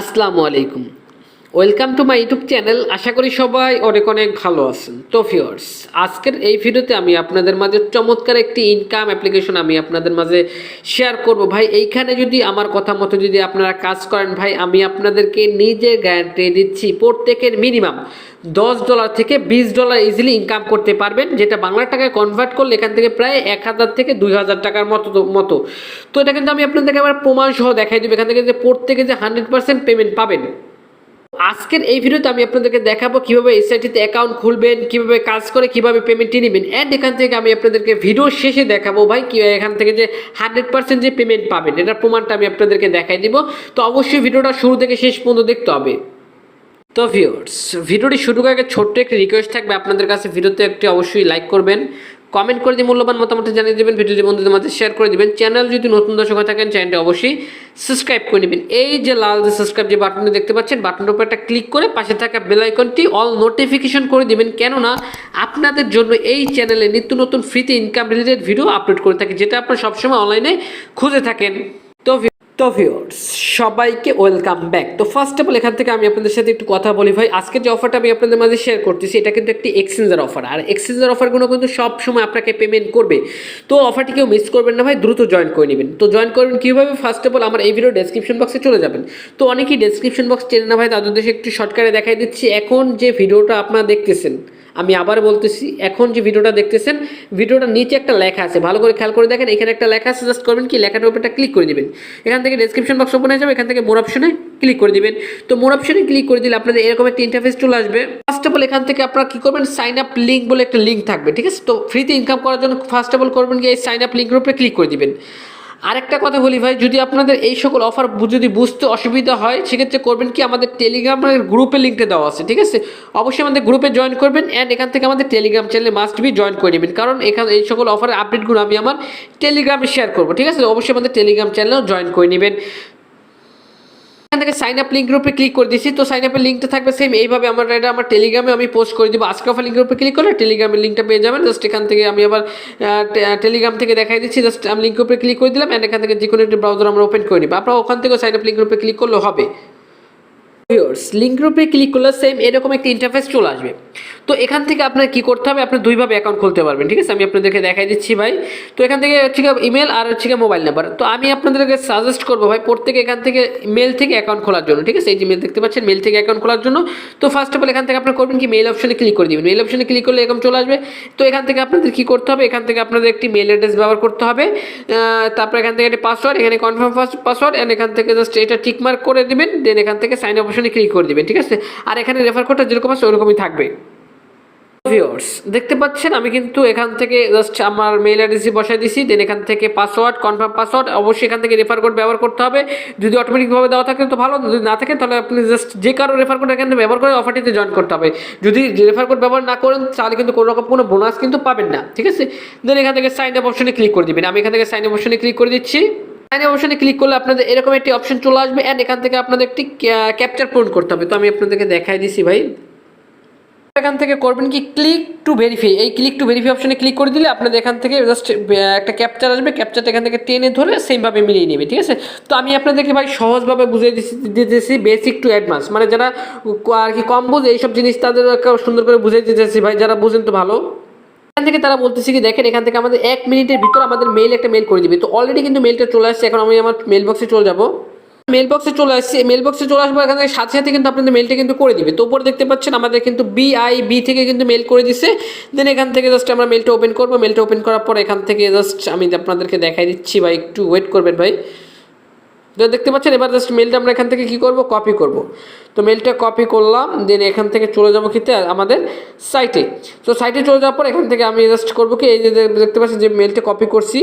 আসসালামু আলাইকুম। Welcome to my YouTube channel. আশা করি সবাই অনেক অনেক ভালো আছেন। তো ভিউয়ার্স, আজকের এই ভিডিওতে আমি আপনাদের মাঝে চমৎকার একটি ইনকাম অ্যাপ্লিকেশন আমি আপনাদের মাঝে শেয়ার করব। ভাই এইখানে যদি আমার কথা মতো যদি আপনারা কাজ করেন, ভাই আমি আপনাদেরকে নিজে গ্যারান্টি দিচ্ছি প্রত্যেকের মিনিমাম $10 থেকে $20 ইজিলি ইনকাম করতে পারবেন, যেটা বাংলা টাকায় কনভার্ট করলে এখান থেকে প্রায় 1000 থেকে 2000 টাকার মতো। তো এটা কিন্তু আমি আপনাদেরকে আবার প্রমাণ সহ দেখাই দেবো এখান থেকে যে প্রত্যেকে যে 100% পেমেন্ট পাবেন। আজকের এই ভিডিওতে আমি আপনাদেরকে দেখাবো কিভাবে এসআইটিতে অ্যাকাউন্ট খুলবেন, কিভাবে কাজ করে, কিভাবে পেমেন্টটি নেবেন, অ্যান্ড এখান থেকে আমি আপনাদেরকে ভিডিও শেষে দেখাবো ভাই কি এখান থেকে যে 100% যে পেমেন্ট পাবেন এটার প্রমাণটা আমি আপনাদেরকে দেখাই দিব। তো অবশ্যই ভিডিওটা শুরু থেকে শেষ পর্যন্ত দেখতে হবে। তো ভিউয়ার্স, ভিডিওটি শুরু করার আগে ছোট্ট একটি রিকোয়েস্ট থাকবে আপনাদের কাছে, ভিডিওতে একটি অবশ্যই লাইক করবেন, কমেন্ট করে দিয়ে মূল্যবান মতামত জানিয়ে দেবেন, ভিডিওটি বন্ধুদের মাঝে শেয়ার করে দিবেন। চ্যানেল যদি নতুন দর্শক হয়ে থাকেন চ্যানেলটি অবশ্যই সাবস্ক্রাইব করে নেবেন। এই যে লাল যে সাবস্ক্রাইব যে বাটনটি দেখতে পাচ্ছেন, বাটনের উপর একটা ক্লিক করে পাশে থাকা বেল আইকনটি অল নোটিফিকেশন করে দিবেন, কেননা আপনাদের জন্য এই চ্যানেলে নিত্য নতুন ফ্রিতে ইনকাম রিলেটেড ভিডিও আপলোড করে থাকি, যেটা আপনারা সবসময় অনলাইনে খুঁজে থাকেন। তো ভিউয়ার্স, সবাইকে ওয়েলকাম ব্যাক। তো ফার্স্ট অফ অল এখান থেকে আমি আপনাদের সাথে একটু কথা বলি ভাই। আজকে যে অফারটা আমি আপনাদের মাঝে শেয়ার করতেছি এটা কিন্তু একটি এক্সচেঞ্জের অফার, আর এক্সচেঞ্জের অফারগুলো কিন্তু সব সময় আপনাকে পেমেন্ট করবে। তো অফারটি কেউ মিস করবেন না ভাই, দ্রুত জয়েন করে নেবেন। তো জয়েন করবেন কীভাবে? ফার্স্ট অফ অল আমার এই ভিডিও ডেসক্রিপশন বক্সে চলে যাবেন। তো অনেকেই ডেসক্রিপশন বক্স চেনে না ভাই, তাদের দেশে একটু শর্টকাটে দেখাই দিচ্ছি। এখন যে ভিডিওটা আপনারা দেখতেছেন, আমি আবার বলতেছি, এখন যে ভিডিওটা দেখতেছেন ভিডিওটার নিচে একটা লেখা আছে, ভালো করে খেয়াল করে দেখেন। এখানে একটা লেখা আছে, জাস্ট করবেন কি লেখাটার উপর একটা ক্লিক করে দিবেন। এখান থেকে ডেসক্রিপশন বক্স ওপেন হয়ে যাবে, এখান থেকে মোর অপশনে ক্লিক করে দিবেন। তো মোর অপশনে ক্লিক করে দিলে আপনাদের এরকম একটা ইন্টারফেস চলে আসবে। ফার্স্ট অফ অল এখান থেকে আপনারা কি করবেন, সাইন আপ লিঙ্ক বলে একটা লিঙ্ক থাকবে, ঠিক আছে? তো ফ্রিতে ইনকাম করার জন্য ফার্স্ট অফ অল করবেন কি এই সাইন আপ লিঙ্কের উপরে ক্লিক করে দিবেন। আরেকটা কথা বলি ভাই, যদি আপনাদের এই সকল অফার যদি বুঝতে অসুবিধা হয় সেক্ষেত্রে করবেন কি, আমাদের টেলিগ্রামের গ্রুপে লিঙ্কটা দেওয়া আছে, ঠিক আছে? অবশ্যই আমাদের গ্রুপে জয়েন করবেন, অ্যান্ড এখান থেকে আমাদের টেলিগ্রাম চ্যানেলে মাস্ট বি জয়েন করে নেবেন, কারণ এখানে এই সকল অফারের আপডেটগুলো আমি আমার টেলিগ্রামে শেয়ার করবো, ঠিক আছে? অবশ্যই আমাদের টেলিগ্রাম চ্যানেলেও জয়েন করে নেবেন। এখান থেকে সাইন আপ লিঙ্কের উপরে ক্লিক করে দিচ্ছি। তো সাইন আপের লিঙ্কটা থাকবে সেম এইভাবে, এটা আমার টেলিগ্রামে আমি পোস্ট করে দিব। আজকে অফার লিঙ্কের উপরে ক্লিক করলে টেলিগ্রামের লিঙ্কটা পেয়ে যাবেন। জাস্ট এখান থেকে আমি আবার টেলিগ্রাম থেকে দেখাই দিচ্ছি। জাস্ট আমি লিঙ্কের উপরে ক্লিক করে দিলাম, অ্যান্ড এখান থেকে যে কোনো একটি ব্রাউজার আমরা ওপেন করে নিব। আপনারা ওখান থেকে সাইন আপ লিঙ্কের উপরে ক্লিক করলে হবে। ভিউয়ার্স, লিঙ্কের উপরে ক্লিক করলে সেম এরকম একটা ইন্টারফেস চলে আসবে। তো এখান থেকে আপনার কি করতে হবে, আপনি দুইভাবে অ্যাকাউন্ট খুলতে পারবেন, ঠিক আছে? আমি আপনাদেরকে দেখাই দিচ্ছি ভাই। তো এখান থেকে হচ্ছে ইমেল আর হচ্ছে মোবাইল নাম্বার। তো আমি আপনাদেরকে সাজেস্ট করবো ভাই প্রত্যেকে এখান থেকে মেল থেকে অ্যাকাউন্ট খোলার জন্য, ঠিক আছে? এই যে মেল দেখতে পাচ্ছেন, মেল থেকে অ্যাকাউন্ট খোলার জন্য। তো ফার্স্ট অফ অল এখান থেকে আপনার করবেন কি, মেল অপশনে ক্লিক করে দিবেন। মেল অপশনে ক্লিক করলে এরকম চলে আসবে। তো এখান থেকে আপনাদের কি করতে হবে, এখান থেকে আপনাদের একটি মেল অ্যাড্রেস ব্যবহার করতে হবে। তারপর এখান থেকে একটি পাসওয়ার্ড, এখানে কনফার্ম পাসওয়ার্ড, অ্যান্ড এখান থেকে জাস্ট এটা টিক মার্ক করে দিবেন। দেন এখান থেকে সাইন অপশনে ক্লিক করে দিবেন, ঠিক আছে? আর এখানে রেফার কোডটা যেরকম আছে ওরকমই থাকবে। ভিউয়ার্স, দেখতে পাচ্ছেন আমি কিন্তু এখান থেকে জাস্ট আমার মেইল অ্যাড্রেসই বসাই দিছি। দেন এখান থেকে পাসওয়ার্ড, কনফার্ম পাসওয়ার্ড, অবশ্যই এখান থেকে রেফার কোড ব্যবহার করতে হবে। যদি অটোমেটিকভাবে দেওয়া থাকে তো ভালো, যদি না থাকে তাহলে আপনি জাস্ট যে কারো রেফার কোড এখান থেকে ব্যবহার করে অফারটিতে জয়েন করতে হবে। যদি রেফার কোড ব্যবহার না করেন তাহলে কিন্তু কোনো রকম কোনো বোনাস কিন্তু পাবেন না, ঠিক আছে? দেন এখান থেকে সাইন আপ অপশনে ক্লিক করে দিবেন। আমি এখান থেকে সাইন আপ অপশনে ক্লিক করে দিচ্ছি। সাইন আপ অপশনে ক্লিক করলে আপনাদের এরকম একটি অপশন চলে আসবে, অ্যান্ড এখান থেকে আপনাদের একটি ক্যাপচার পূরণ করতে হবে। তো আমি আপনাদেরকে দেখাই দিছি ভাই। এখান থেকে করবেন কি, ক্লিক টু ভেরিফাই। এই ক্লিক টু ভেরিফাই অপশনে ক্লিক করে দিলে আপনাদের এখান থেকে জাস্ট একটা ক্যাপচার আসবে। ক্যাপচারটা এখান থেকে টেনে ধরে সেমভাবে মিলিয়ে নেবে, ঠিক আছে? তো আমি আপনাদেরকে ভাই সহজভাবে বুঝিয়ে দিতেছি, বেসিক টু অ্যাডভান্স, মানে যারা আর কি কম বোঝে এইসব জিনিস তাদের সুন্দর করে বুঝিয়ে দিতেছি ভাই, যারা বুঝেন তো ভালো। এখান থেকে তারা বলতেছি কি, দেখেন এখান থেকে আমাদের 1 মিনিটের ভিতর আমাদের একটা মেল করে দিবে। তো অলরেডি কিন্তু মেলটা চলে আসছে। এখন আমি আমার মেল বক্সে চলে যাবো। মেল বক্সে চলে আসছে। মেল বক্সে চলে আসবো, এখান থেকে সাথে সাথে কিন্তু আপনাদের মেলটা কিন্তু করে দিবে। তো উপরে দেখতে পাচ্ছেন আমাদের কিন্তু BIB থেকে কিন্তু মেল করে দিচ্ছে। দেন এখান থেকে জাস্ট আমরা মেলটা ওপেন করবো। মেলটা ওপেন করার পর এখান থেকে জাস্ট আমি আপনাদেরকে দেখাই দিচ্ছি ভাই, একটু ওয়েট করবেন ভাই। দেখতে পাচ্ছেন এবার জাস্ট মেলটা আমরা এখান থেকে কী করবো, কপি করব। তো মেলটা কপি করলাম। দেন এখান থেকে চলে যাবো কিতে, আমাদের সাইটে। তো সাইটে চলে যাওয়ার পর এখান থেকে আমি জাস্ট করবো কি, এই যে দেখতে পাচ্ছেন যে মেলটা কপি করছি,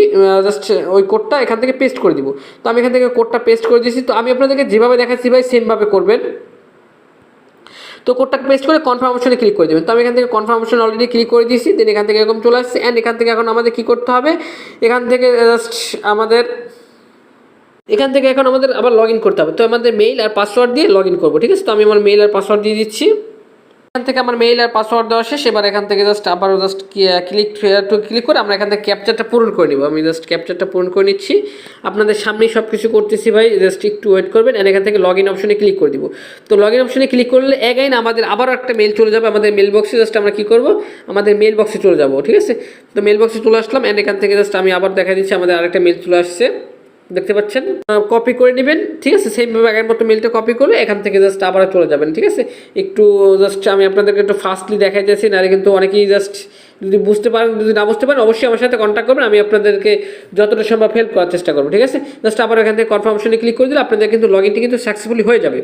জাস্ট ওই কোডটা এখান থেকে পেস্ট করে দিব। তো আমি এখান থেকে কোডটা পেস্ট করে দিয়েছি। তো আমি আপনাদেরকে যেভাবে দেখাচ্ছি ভাই সেমভাবে করবেন। তো কোডটা পেস্ট করে কনফার্ম অপশনে ক্লিক করে দেবেন। তো আমি এখান থেকে কনফার্ম অপশন অলরেডি ক্লিক করে দিয়েছি। দেন এখান থেকে এরকম চলে আসছে, অ্যান্ড এখান থেকে এখন আমাদের কী করতে হবে, এখান থেকে জাস্ট এখন আমাদের আবার লগ ইন করতে হবে। তো আমাদের মেইল আর পাসওয়ার্ড দিয়ে লগ ইন করবো, ঠিক আছে? তো আমি আমার মেইল আর পাসওয়ার্ড দিয়ে দিচ্ছি। এখান থেকে আমার মেইল আর পাসওয়ার্ড দেওয়া শেষ। এবার এখান থেকে জাস্ট আবারও জাস্ট ক্লিক করে আমরা এখান থেকে ক্যাপচারটা পূরণ করে নিব। আমি জাস্ট ক্যাপচারটা পূরণ করে নিচ্ছি, আপনাদের সামনেই সব কিছু করতেছি ভাই, জাস্ট একটু ওয়েট করবেন। এন্ড এখান থেকে লগ ইন অপশনে ক্লিক করে দিব। তো লগ ইন অপশনে ক্লিক করলে অ্যাগাইন আমাদের আবারও একটা মেল চলে যাবে আমাদের মেল বক্সে। জাস্ট আমরা কী করবো, আমাদের মেল বক্সে চলে যাবো, ঠিক আছে। তো মেল বক্সে চলে আসলাম। অ্যান্ড এখান থেকে জাস্ট আমি আবার দেখা দিচ্ছি আমাদের আরেকটা মেল চলে আসছে, দেখতে পাচ্ছেন। কপি করে নেবেন, ঠিক আছে। সেইভাবে আগের মতো মেলটা কপি করে এখান থেকে জাস্ট আবার চলে যাবেন, ঠিক আছে। একটু জাস্ট আমি আপনাদেরকে একটু ফাস্টলি দেখাই যাচ্ছি, নাহলে কিন্তু অনেকেই জাস্ট যদি বুঝতে পারেন, যদি না বুঝতে পারেন অবশ্যই আমার সাথে কন্ট্যাক্ট করবেন, আমি আপনাদেরকে যতটা সম্ভব হেল্প করার চেষ্টা করবো, ঠিক আছে। জাস্ট আবার এখান থেকে কনফার্ম অপশনে ক্লিক করে দিলে আপনাদের কিন্তু লগ ইনটি কিন্তু সাকসেসফুলি হয়ে যাবে।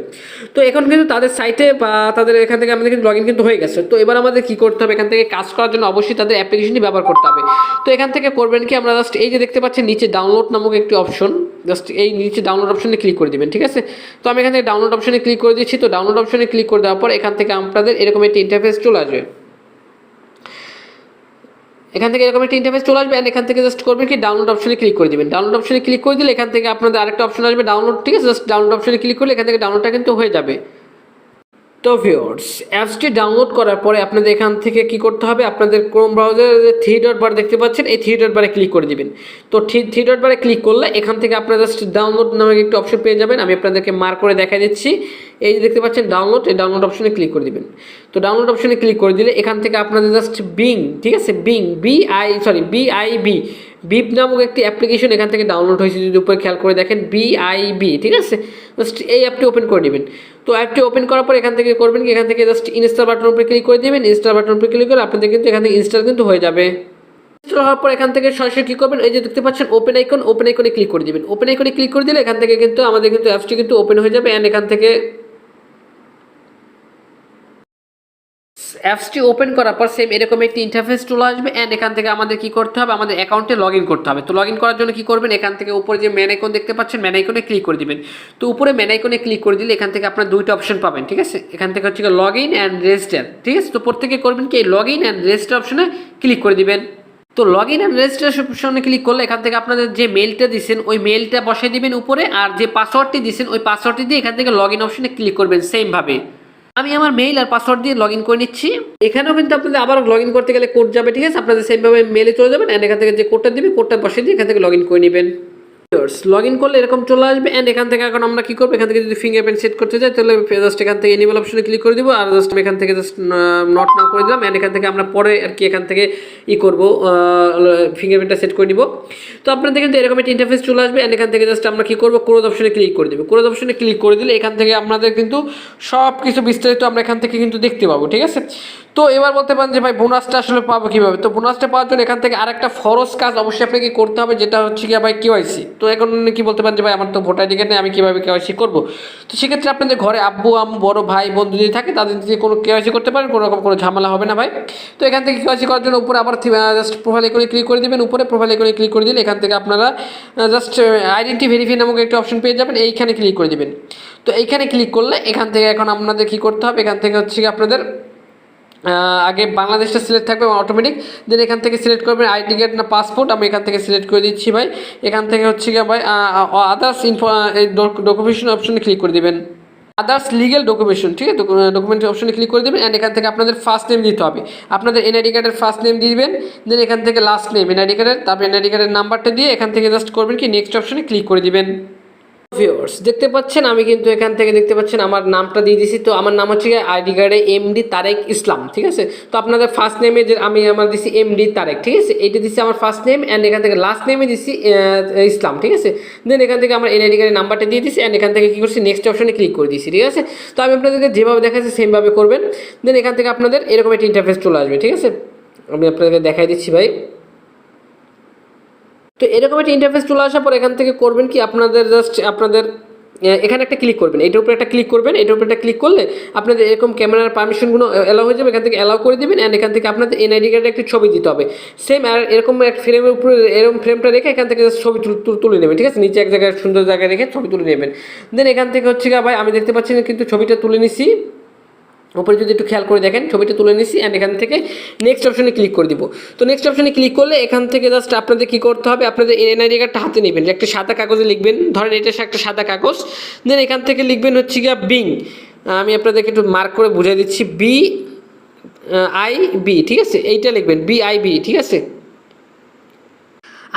তো এখন কিন্তু তাদের সাইটে বা তাদের এখান থেকে আমাদের কিন্তু লগ ইন কিন্তু হয়ে গেছে। তো এবার আমাদের কী করতে হবে, এখান থেকে কাজ করার জন্য অবশ্যই তাদের অ্যাপ্লিকেশনটি ব্যবহার করতে হবে। তো এখান থেকে করবেন কি, আমরা জাস্ট এই যে দেখতে পাচ্ছেন নিচে ডাউনলোড নামক একটি অপশন, জাস্ট এই নিচে ডাউনলোড অপশনে ক্লিক করে দিবেন, ঠিক আছে। তো আমি এখান থেকে ডাউনলোড অপশনে ক্লিক করে দিচ্ছি। তো ডাউনলোড অপশনে ক্লিক করে দেওয়ার পর এখান থেকে আপনাদের এরকম একটি ইন্টারফেস চলে আসবে। এখান থেকে এরকম একটা ইন্টারফেস চলে আসবে। অ্যান্ড এখান থেকে জাস্ট করবেন কি, ডাউনলোড অপশনে ক্লিক করে দিবেন। ডাউনলোড অপশনে ক্লিক করে দিলে এখান থেকে আপনাদের আরেকটা অপশন আসবে ডাউনলোড, ঠিক আছে। জাস্ট ডাউনলোড অপশনে ক্লিক করলে এখান থেকে ডাউনলোডটা কিন্তু হয়ে যাবে। তো ভিউয়ার্স, অ্যাপসটি ডাউনলোড করার পরে আপনাদের এখান থেকে কি করতে হবে, আপনাদের ক্রোম ব্রাউজারে যে 3 ডট বার দেখতে পাচ্ছেন, এই 3 ডট বারে ক্লিক করে দিবেন। তো 3 ডট বারে ক্লিক করলে এখান থেকে আপনারা জাস্ট ডাউনলোড নামে একটি অপশন পেয়ে যাবেন। আমি আপনাদেরকে মার্ক করে দেখাই দিচ্ছি। এই যে দেখতে পাচ্ছেন ডাউনলোড, এই ডাউনলোড অপশনে ক্লিক করে দিবেন। তো ডাউনলোড অপশনে ক্লিক করে দিলে এখান থেকে আপনাদের জাস্ট বিং, ঠিক আছে, বিপ নামক একটি অ্যাপ্লিকেশন এখান থেকে ডাউনলোড হয়েছে, যদি উপরে খেয়াল করে দেখেন BIB, ঠিক আছে। জাস্ট এই অ্যাপটি ওপেন করে নেবেন। তো অ্যাপটি ওপেন করার পর এখান থেকে করবেন কি, এখান থেকে জাস্ট ইনস্টল বাটনের উপরে ক্লিক করে দেবেন। ইনস্টল বাটনের উপরে ক্লিক করে আপনাদের কিন্তু এখান থেকে ইনস্টল কিন্তু হয়ে যাবে। ইনস্টল হওয়ার পর এখান থেকে সরাসরি কী করবেন, এই যে দেখতে পাচ্ছেন ওপেন আইকনে ক্লিক করে দিবেন। ওপেন আইকনে ক্লিক করে দিলে এখান থেকে কিন্তু আমাদের কিন্তু অ্যাপসটি কিন্তু ওপেন হয়ে যাবে। অ্যান্ড এখান থেকে অ্যাপসটি ওপেন করার পর সেম এরকম একটি ইন্টারফেস চলে আসবে। অ্যান্ড এখান থেকে আমাদের কি করতে হবে, আমাদের অ্যাকাউন্টে লগ ইন করতে হবে। তো লগ ইন করার জন্য কি করবেন, এখান থেকে উপরে যে ম্যান আইকন দেখতে পাচ্ছেন, ম্যান আইকনে ক্লিক করে দিবেন। তো উপরে ম্যান আইকনে ক্লিক করে দিলে এখান থেকে আপনার দুইটা অপশন পাবেন, ঠিক আছে। এখান থেকে হচ্ছে লগ ইন অ্যান্ড রেজিস্টার, ঠিক আছে। তো প্রত্যেকে করবেন কি, এই লগ ইন অ্যান্ড রেজিস্টার অপশনে ক্লিক করে দিবেন। তো লগ ইন অ্যান্ড রেজিস্ট্রেশন অপশনে ক্লিক করলে এখান থেকে আপনাদের যে মেলটা দিচ্ছেন ওই মেলটা বসাই দিবেন উপরে, আর যে পাসওয়ার্ডটি দিচ্ছেন ওই পাসওয়ার্ডটি দিয়ে এখান থেকে লগ ইন অপশনে ক্লিক করবেন সেমভাবে। আমি আমার মেইল আর পাসওয়ার্ড দিয়ে লগ ইন করে নিচ্ছি। এখানেও কিন্তু আপনাদের আবার লগ ইন করতে গেলে কোড যাবে, ঠিক আছে। আপনাদের সেমভাবে মেলে চলে যাবেন। অ্যান্ড এখান থেকে যে কোডটা দিবে কোডটা বসিয়ে দিয়ে এখান থেকে লগ ইন করে নেবেন। লগ ইন করলে এরকম চলে আসবে। অ্যান্ড এখান থেকে এখন আমরা কি করবো, এখান থেকে যদি ফিঙ্গারপ্রিন্ট সেট করতে যাই তাহলে জাস্ট এখান থেকে এনেবল অপশনে ক্লিক করে দিব। আর জাস্ট এখান থেকে জাস্ট নট নাও করে দিলাম। অ্যান্ড এখান থেকে আমরা পরে আর কি এখান থেকে করবো, ফিঙ্গারপ্রিন্টটা সেট করে দিব। তো আপনাদের কিন্তু এরকম একটা ইন্টারফেস চলে আসবে। অ্যান্ড এখান থেকে জাস্ট আমরা কি করবো, ক্লোজ অপশনে ক্লিক করে দিব। ক্লোজ অপশনে ক্লিক করে দিলে এখান থেকে আপনাদের কিন্তু সব কিছু বিস্তারিত আমরা এখান থেকে কিন্তু দেখতে পাবো, ঠিক আছে। তো এবার বলতে পারেন যে ভাই বোনাসটা আসলে পাবো কীভাবে। তো বোনাসটা পাওয়ার জন্য এখান থেকে আরেকটা ফরজ কাজ অবশ্যই আপনাকে করতে হবে, যেটা হচ্ছে কি ভাই KYC। তো এখন কি বলতে পারেন যে ভাই আমার তো ভোটার আইডি কার্ড নেই, আমি কীভাবে KYC করবো। তো সেক্ষেত্রে আপনাদের ঘরে আব্বু আম্মু বড় ভাই বন্ধু যদি থাকে তাদের যদি কোনো KYC করতে পারেন, কোনো রকম কোনো ঝামেলা হবে না ভাই। তো এখান থেকে KYC করার জন্য উপরে আবার জাস্ট প্রোফাইল আইকনে ক্লিক করে দেবেন। উপরে প্রোফাইল আইকনে ক্লিক করে দিলে এখান থেকে আপনারা জাস্ট আইডেন্টি ভেরিফাই নামক একটা অপশন পেয়ে যাবেন, এইখানে ক্লিক করে দেবেন। তো এইখানে ক্লিক করলে এখান থেকে এখন আপনাদের কী করতে হবে, এখান থেকে হচ্ছে আপনাদের আগে বাংলাদেশটা সিলেক্ট থাকবে অটোমেটিক। দেন এখান থেকে সিলেক্ট করবেন আইডি কার্ড না পাসপোর্ট। আমি এখান থেকে সিলেক্ট করে দিচ্ছি ভাই। এখান থেকে হচ্ছে গিয়ে ভাই আদার্স ডকুমেন্টেশন অপশনে ক্লিক করে দেবেন, আদার্স লিগেল ডকুমেন্টেশন, ঠিক আছে। ডকুমেন্ট অপশনে ক্লিক করে দেবেন। অ্যান্ড এখান থেকে আপনাদের ফার্স্ট নেম দিতে হবে, আপনাদের এনআইডি কার্ডের ফার্স্ট নেম দিবেন। দেন এখান থেকে লাস্ট নেম এনআইডি কার্ডের, তারপর এনআইডি কার্ডের নাম্বারটা দিয়ে এখান থেকে জাস্ট করবেন কি নেক্সট অপশনে ক্লিক করে দিবেন। ভিউয়ার্স দেখতে পাচ্ছেন আমি কিন্তু এখান থেকে দেখতে পাচ্ছেন আমার নামটা দিয়ে দিছি। তো আমার নাম হচ্ছে আইডি কার্ডে MD তারেক ইসলাম, ঠিক আছে। তো আপনাদের ফার্স্ট নেমে যে আমি আমার দিছি MD তারেক, ঠিক আছে, এইটা দিচ্ছি আমার ফার্স্ট নেম। অ্যান্ড এখান থেকে লাস্ট নেমে দিচ্ছি ইসলাম, ঠিক আছে। দেন এখান থেকে আমার এনআইডি কার্ডের নাম্বারটা দিয়ে দিচ্ছি। অ্যান্ড এখান থেকে কী করছি, নেক্সট অপশনে ক্লিক করে দিচ্ছি, ঠিক আছে। তো আমি আপনাদেরকে যেভাবে দেখাচ্ছি সেমভাবে করবেন। দেন এখান থেকে আপনাদের এরকম একটা ইন্টারফেস চলে আসবে, ঠিক আছে। আমি আপনাদেরকে দেখাই দিচ্ছি ভাই। তো এরকম একটা ইন্টারফেস চলে আসার পর এখান থেকে করবেন কি, আপনাদের জাস্ট আপনাদের এখানে একটা ক্লিক করবেন, এটার উপরে একটা ক্লিক করবেন। এটার উপরে একটা ক্লিক করলে আপনাদের এরকম ক্যামেরার পারমিশনগুলো অ্যালাউ হয়ে যাবে। এখান থেকে অ্যালাউ করে দেবেন। অ্যান্ড এখান থেকে আপনাদের এনআইডি কার্ডের একটি ছবি দিতে হবে সেম। আর এরকম একটা ফ্রেমের উপরে এরকম ফ্রেমটা রেখে এখান থেকে ছবি তুলে নেবেন, ঠিক আছে। নিচে এক জায়গায় সুন্দর জায়গায় রেখে ছবি তুলে নেবেন। দেন এখান থেকে হচ্ছে ভাই আমি দেখতে পাচ্ছি না কিন্তু ছবিটা তুলে নিছি, উপরে যদি একটু খেয়াল করে দেখেন ছবিটা তুলে নিচ্ছি। অ্যান্ড এখান থেকে নেক্সট অপশনে ক্লিক করে দিব। তো নেক্সট অপশনে ক্লিক করলে এখান থেকে জাস্ট আপনাদের কী করতে হবে, আপনাদের এনআইডি কার্ডটা হাতে নেবেন, একটা সাদা কাগজে লিখবেন, ধরেন এটা একটা সাদা কাগজ। দেন এখান থেকে লিখবেন হচ্ছে গিয়া বিং, আমি আপনাদেরকে একটু মার্ক করে বুঝিয়ে দিচ্ছি, BIB, ঠিক আছে, এইটা লিখবেন BIB, ঠিক আছে।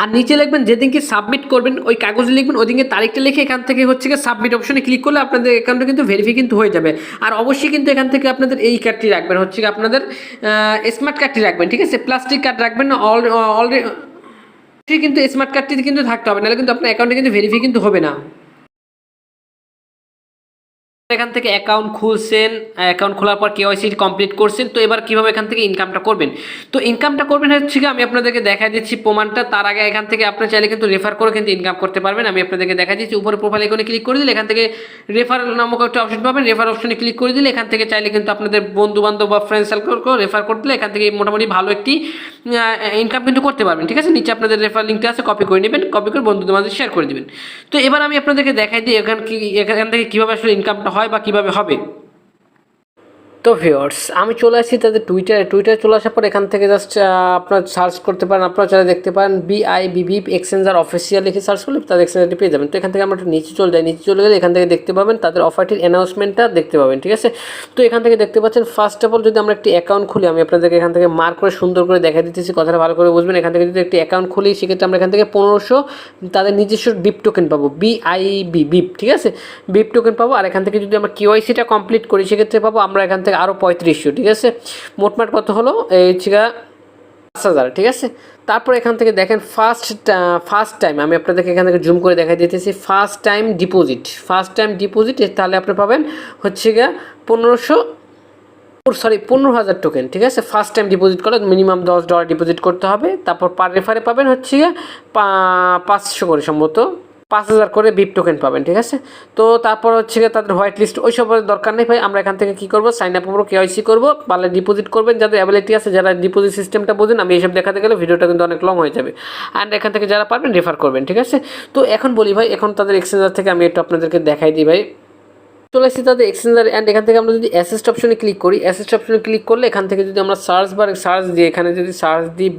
আর নিচে লিখবেন যেদিনকে সাবমিট করবেন ওই কাগজে লিখবেন ওইদিনকে তারিখটা লিখে এখান থেকে হচ্ছে গিয়ে সাবমিট অপশনে ক্লিক করলে আপনাদের অ্যাকাউন্টটা কিন্তু ভেরিফাই কিন্তু হয়ে যাবে। আর অবশ্যই কিন্তু এখান থেকে আপনাদের এই কার্ডটি রাখবেন, হচ্ছে গিয়ে আপনাদের স্মার্ট কার্ডটি রাখবেন, ঠিক আছে, প্লাস্টিক কার্ড রাখবেন না, অলরেডি কিন্তু স্মার্ট কার্ডটি কিন্তু থাকতে হবে, নাহলে কিন্তু আপনার অ্যাকাউন্টে কিন্তু ভেরিফাই কিন্তু হবে না। এখান থেকে অ্যাকাউন্ট খুলছেন, অ্যাকাউন্ট খোলার পর কেওয়াইসি কমপ্লিট করছেন, তো এবার কীভাবে এখান থেকে ইনকামটা করবেন? তো ইনকামটা করবেন হচ্ছে কি, আমি আপনাদেরকে দেখা দিচ্ছি প্রমাণটা। তার আগে এখান থেকে আপনি চাইলে কিন্তু রেফার করে কিন্তু ইনকাম করতে পারবেন। আমি আপনাদেরকে দেখা দিচ্ছি, উপরে প্রোফাইল আইকনে ক্লিক করে দিলে এখান থেকে রেফারেল নামক একটা অপশন পাবেন। রেফার অপশনে ক্লিক করে দিলে এখান থেকে চাইলে কিন্তু আপনাদের বন্ধু বান্ধব বা ফ্রেন্ড সার্কেলকেও রেফার করতে এখান থেকে মোটামুটি ভালো একটি ইনকাম কিন্তু করতে পারবেন, ঠিক আছে। নিচে আপনাদের রেফার লিঙ্কটা আছে, কপি করে নেবেন, কপি করে বন্ধুদের মাঝে শেয়ার করে দেবেন। তো এবার আমি আপনাদেরকে দেখাই দিই এখান থেকে কীভাবে আসলে ইনকামটা হয় বা কীভাবে হবে। তো ভিউয়ার্স, আমি চলে আসছি তাদের টুইটারে চলে আসার পর এখান থেকে জাস্ট আপনার সার্চ করতে পারেন, আপনারা চাইলে দেখতে পারেন BIB এক্সচেঞ্জার অফিসিয়াল লিখে সার্চ করলে তাদের এক্সচেঞ্জারটি পেয়ে যাবেন। তো এখান থেকে আমরা একটু নিচে চলে যাই, নিচে চলে গেলে এখান থেকে দেখতে পাবেন তাদের অফারটির অ্যানাউন্সমেন্টটা দেখতে পাবেন, ঠিক আছে। তো এখান থেকে দেখতে পাচ্ছেন, ফার্স্ট অফ অল যদি আমরা একটি অ্যাকাউন্ট খুলি, আমি আপনাদেরকে এখান থেকে মার্ক করে সুন্দর করে দেখা দিতেছি, কথাটা ভালো করে বুঝবেন। এখান থেকে যদি একটি অ্যাকাউন্ট খুলি সেক্ষেত্রে আমরা এখান থেকে 1500 তাদের নিজস্ব বিপ টোকেন পাবো, BIB, ঠিক আছে, বিপ টোকেন পাবো। আর এখান থেকে যদি আমরা কেওয়াইসিটা কমপ্লিট করি সেক্ষেত্রে পাবো আমরা এখান থেকে আরও 3500, ঠিক আছে। মোটমাট কত হলো, এই হচ্ছে 5000, ঠিক আছে। তারপর এখান থেকে দেখেন ফার্স্ট টাইম, আমি আপনাদেরকে এখান থেকে জুম করে দেখা দিতেছি, ফার্স্ট টাইম ডিপোজিট, তাহলে আপনি পাবেন হচ্ছে 15,000 টোকেন, ঠিক আছে। ফার্স্ট টাইম ডিপোজিট করলে মিনিমাম $10 ডিপোজিট করতে হবে। তারপর পার রেফারে পাবেন হচ্ছে 500 করে, সম্ভবত 5000 করে বিপ টোকেন পাবেন, ঠিক আছে। তো তারপর হচ্ছে তাদের হোয়াইট লিস্ট ওই সব দরকার নেই ভাই। আমরা এখান থেকে কী করবো, সাইন আপ করবো, কেওয়াইসি করবো, পারলে ডিপোজিট করবেন, যাদের অ্যাবিলিটি আছে, যারা ডিপোজিট সিস্টেমটা বোঝেন। আমি এইসব দেখাতে গেলে ভিডিওটা কিন্তু অনেক লং হয়ে যাবে। অ্যান্ড এখান থেকে যারা পারবেন রেফার করবেন, ঠিক আছে। তো এখন বলি ভাই, এখন তাদের এক্সচেঞ্জার থেকে আমি একটু আপনাদেরকে দেখাই দিই ভাই। চলে আসছি তাদের এক্সচেঞ্জার। অ্যান্ড এখান থেকে আমরা যদি অ্যাসেস্ট অপশনে ক্লিক করি, অ্যাসেস্ট অপশনে ক্লিক করলে এখান থেকে যদি আমরা সার্চ দিই, এখানে যদি সার্চ দিই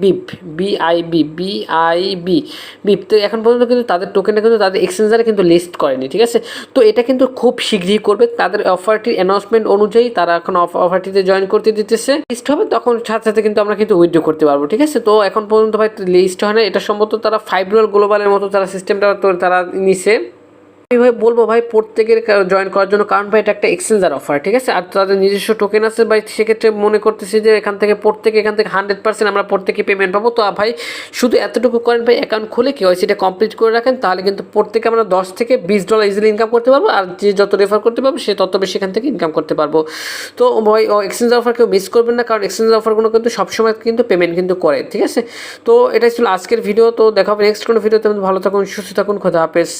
বিপ, তো এখন পর্যন্ত কিন্তু তাদের টোকেনটা কিন্তু তাদের এক্সচেঞ্জারে কিন্তু লিস্ট করেনি, ঠিক আছে। তো এটা কিন্তু খুব শীঘ্রই করবে, তাদের অফারটির অ্যানাউন্সমেন্ট অনুযায়ী তারা এখন অফারটিতে জয়েন করতে দিতেছে। লিস্ট হবে তখন সাথে সাথে কিন্তু আমরা কিন্তু উইথড্র করতে পারবো, ঠিক আছে। তো এখন পর্যন্ত ভাই লিস্ট হয় না, এটা সম্ভবত তারা $5 গ্লোবালের মতো তারা সিস্টেমটা তারা নিছে। আমি ভাই বলবো ভাই প্রত্যেকের জয়েন করার জন্য, কারণ ভাই এটা একটা এক্সচেঞ্জার অফার, ঠিক আছে। আর তাদের নিজস্ব টোকেন আছে ভাই, সেক্ষেত্রে মনে করতেছি যে এখান থেকে 100% আমরা প্রত্যেকে পেমেন্ট পাবো। তো ভাই শুধু এতটুকু করেন ভাই, অ্যাকাউন্ট খুলে কেওয়াইসিটা কমপ্লিট করে রাখেন, তাহলে কিন্তু প্রত্যেকে আমরা $10 থেকে $20 ইজিলি ইনকাম করতে পারবো। আর যে যত রেফার করতে পারবো সে তত বেশি এখান থেকে ইনকাম করতে পারবো। তো ভাই এক্সচেঞ্জার অফার কেউ মিস করবেন না, কারণ এক্সচেঞ্জার অফারগুলো কিন্তু সবসময় কিন্তু পেমেন্ট কিন্তু করে, ঠিক আছে। তো এটাই ছিল আজকের ভিডিও। তো দেখা হবে নেক্সট কোনো ভিডিওতে। ভালো থাকুন, সুস্থ থাকুন, খোদা হাফেজ।